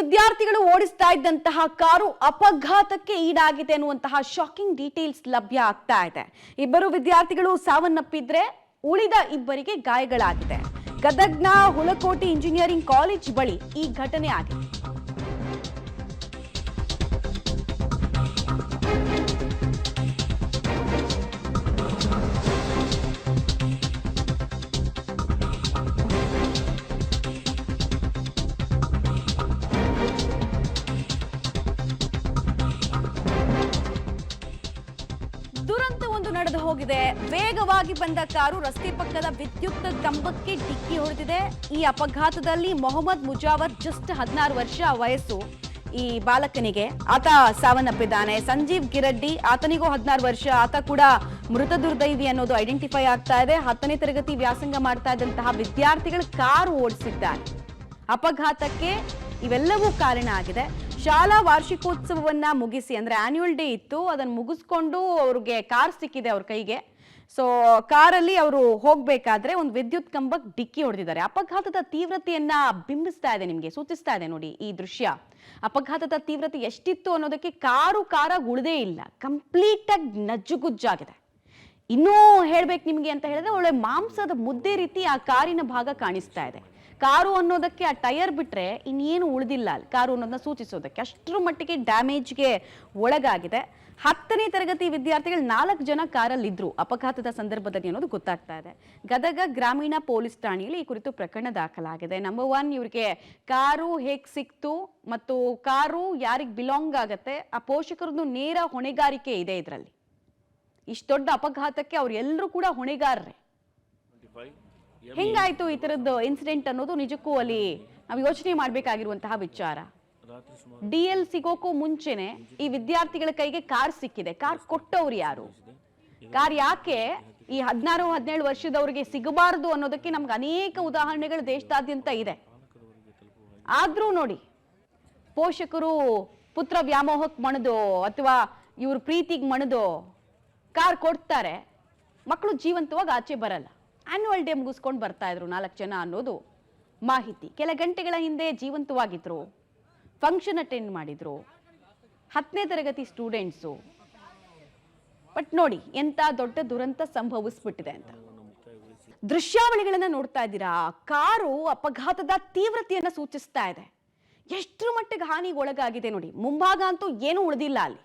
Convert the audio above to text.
ವಿದ್ಯಾರ್ಥಿಗಳು ಓಡಿಸ್ತಾ ಇದ್ದಂತಹ ಕಾರು ಅಪಘಾತಕ್ಕೆ ಈಡಾಗಿದೆ ಅನ್ನುವಂತಹ ಶಾಕಿಂಗ್ ಡೀಟೇಲ್ಸ್ ಲಭ್ಯ ಆಗ್ತಾ ಇದೆ. ಇಬ್ಬರು ವಿದ್ಯಾರ್ಥಿಗಳು ಸಾವನ್ನಪ್ಪಿದ್ರೆ ಉಳಿದ ಇಬ್ಬರಿಗೆ ಗಾಯಗಳಾಗಿದೆ. ಗದಗ್ನ ಹುಲಕೋಟಿ ಇಂಜಿನಿಯರಿಂಗ್ ಕಾಲೇಜ್ ಬಳಿ ಈ ಘಟನೆ ಆಗಿದೆ. ದುರಂತವೊಂದು ನಡೆದು ಹೋಗಿದೆ. ವೇಗವಾಗಿ ಬಂದ ಕಾರು ರಸ್ತೆ ಪಕ್ಕದ ವಿದ್ಯುತ್ ಕಂಬಕ್ಕೆ ಡಿಕ್ಕಿ ಹೊಡೆದಿದೆ. ಈ ಅಪಘಾತದಲ್ಲಿ ಮೊಹಮ್ಮದ್ ಮುಜಾವರ್ ಜಸ್ಟ್ 16 ವರ್ಷ ವಯಸ್ಸು ಈ ಬಾಲಕನಿಗೆ. ಆತ ಸಾವನ್ನಪ್ಪಿದ್ದಾನೆ. ಸಂಜೀವ್ ಗಿರಡ್ಡಿ ಆತನಿಗೂ 16 ವರ್ಷ. ಆತ ಕೂಡ ಮೃತ ದುರ್ದೈವಿ ಅನ್ನೋದು ಐಡೆಂಟಿಫೈ ಆಗ್ತಾ ಇದೆ. 10ನೇ ತರಗತಿ ವ್ಯಾಸಂಗ ಮಾಡ್ತಾ ಇದ್ದಂತಹ ವಿದ್ಯಾರ್ಥಿಗಳು ಕಾರು ಓಡಿಸಿದ್ದಾರೆ. ಅಪಘಾತಕ್ಕೆ ಇವೆಲ್ಲವೂ ಕಾರಣ ಆಗಿದೆ. ಶಾಲಾ ವಾರ್ಷಿಕೋತ್ಸವವನ್ನ ಮುಗಿಸಿ, ಅಂದ್ರೆ ಆನ್ಯುವಲ್ ಡೇ ಇತ್ತು, ಅದನ್ನು ಮುಗಿಸ್ಕೊಂಡು ಅವ್ರಿಗೆ ಕಾರ್ ಸಿಕ್ಕಿದೆ ಅವ್ರ ಕೈಗೆ. ಸೊ ಕಾರಲ್ಲಿ ಅವರು ಹೋಗ್ಬೇಕಾದ್ರೆ ಒಂದು ವಿದ್ಯುತ್ ಕಂಬಕ್ಕೆ ಡಿಕ್ಕಿ ಹೊಡೆದಿದ್ದಾರೆ. ಅಪಘಾತದ ತೀವ್ರತೆಯನ್ನ ಬಿಂಬಿಸ್ತಾ ಇದೆ, ನಿಮ್ಗೆ ಸೂಚಿಸ್ತಾ ಇದೆ ನೋಡಿ ಈ ದೃಶ್ಯ. ಅಪಘಾತದ ತೀವ್ರತೆ ಎಷ್ಟಿತ್ತು ಅನ್ನೋದಕ್ಕೆ ಕಾರಾಗಿ ಉಳಿದೇ ಇಲ್ಲ, ಕಂಪ್ಲೀಟ್ ಆಗಿ ನಜ್ಜುಗುಜ್ಜಾಗಿದೆ. ಇನ್ನೂ ಹೇಳ್ಬೇಕು ನಿಮ್ಗೆ ಅಂತ ಹೇಳಿದ್ರೆ ಒಳ್ಳೆ ಮಾಂಸದ ಮುದ್ದೆ ರೀತಿ ಆ ಕಾರಿನ ಭಾಗ ಕಾಣಿಸ್ತಾ ಇದೆ. ಕಾರು ಅನ್ನೋದಕ್ಕೆ ಆ ಟೈರ್ ಬಿಟ್ರೆ ಇನ್ನೇನು ಉಳಿದಿಲ್ಲ ಅಲ್ಲಿ ಕಾರು ಅನ್ನೋದನ್ನ ಸೂಚಿಸೋದಕ್ಕೆ. ಅಷ್ಟರ ಮಟ್ಟಿಗೆ ಡ್ಯಾಮೇಜ್ಗೆ ಒಳಗಾಗಿದೆ. 10ನೇ ತರಗತಿ ವಿದ್ಯಾರ್ಥಿಗಳು 4 ಜನ ಕಾರಲ್ಲಿ ಇದ್ರು ಅಪಘಾತದ ಸಂದರ್ಭದಲ್ಲಿ ಅನ್ನೋದು ಗೊತ್ತಾಗ್ತಾ ಇದೆ. ಗದಗ ಗ್ರಾಮೀಣ ಪೊಲೀಸ್ ಠಾಣೆಯಲ್ಲಿ ಈ ಕುರಿತು ಪ್ರಕರಣ ದಾಖಲಾಗಿದೆ. ನಂಬರ್ 1, ಇವ್ರಿಗೆ ಕಾರು ಹೇಗ್ ಸಿಕ್ತು ಮತ್ತು ಕಾರು ಯಾರಿಗೆ ಬಿಲಾಂಗ್ ಆಗತ್ತೆ, ಆ ಪೋಷಕರದ್ದು ನೇರ ಹೊಣೆಗಾರಿಕೆ ಇದೆ ಇದರಲ್ಲಿ. ಇಷ್ಟು ದೊಡ್ಡ ಅಪಘಾತಕ್ಕೆ ಅವ್ರು ಎಲ್ಲರೂ ಕೂಡ ಹೊಣೆಗಾರರೇ. ಹೆಂಗಾಯ್ತು ಈ ತರದ್ದು ಇನ್ಸಿಡೆಂಟ್ ಅನ್ನೋದು ನಿಜಕ್ಕೂ ಅಲ್ಲಿ ನಾವು ಯೋಚನೆ ಮಾಡಬೇಕಾಗಿರುವಂತಹ ವಿಚಾರ. DL ಸಿಗೋಕ್ಕೂ ಮುಂಚೆನೆ ಈ ವಿದ್ಯಾರ್ಥಿಗಳ ಕೈಗೆ ಕಾರ್ ಸಿಕ್ಕಿದೆ. ಕಾರ್ ಕೊಟ್ಟವ್ರು ಯಾರು? ಕಾರ್ ಯಾಕೆ ಈ 16-17 ವರ್ಷದವರಿಗೆ ಸಿಗಬಾರದು ಅನ್ನೋದಕ್ಕೆ ನಮ್ಗೆ ಅನೇಕ ಉದಾಹರಣೆಗಳು ದೇಶದಾದ್ಯಂತ ಇದೆ. ಆದ್ರೂ ನೋಡಿ, ಪೋಷಕರು ಪುತ್ರ ವ್ಯಾಮೋಹಕ್ಕೆ ಮಣಿದು ಅಥವಾ ಇವ್ರ ಪ್ರೀತಿಗೆ ಮಣಿದು ಕಾರ್ ಕೊಡ್ತಾರೆ, ಮಕ್ಕಳು ಜೀವಂತವಾಗಿ ಆಚೆ ಬರಲ್ಲ. ಆನ್ಯುವಲ್ ಡೇ ಮುಗಿಸ್ಕೊಂಡು ಬರ್ತಾ ಇದ್ರು 4 ಜನ ಅನ್ನೋದು ಮಾಹಿತಿ. ಕೆಲ ಗಂಟೆಗಳ ಹಿಂದೆ ಜೀವಂತವಾಗಿದ್ರು, ಫಂಕ್ಷನ್ ಅಟೆಂಡ್ ಮಾಡಿದ್ರು, 10ನೇ ತರಗತಿ ಸ್ಟೂಡೆಂಟ್ಸು. ಬಟ್ ನೋಡಿ ಎಂತ ದೊಡ್ಡ ದುರಂತ ಸಂಭವಿಸ್ಬಿಟ್ಟಿದೆ ಅಂತ. ದೃಶ್ಯಾವಳಿಗಳನ್ನ ನೋಡ್ತಾ ಇದ್ದೀರಾ. ಕಾರು ಅಪಘಾತದ ತೀವ್ರತೆಯನ್ನ ಸೂಚಿಸ್ತಾ ಇದೆ. ಎಷ್ಟರ ಮಟ್ಟಿಗೆ ಹಾನಿಗೆ ಒಳಗಾಗಿದೆ ನೋಡಿ. ಮುಂಭಾಗ ಅಂತೂ ಏನೂ ಉಳಿದಿಲ್ಲ ಅಲ್ಲಿ.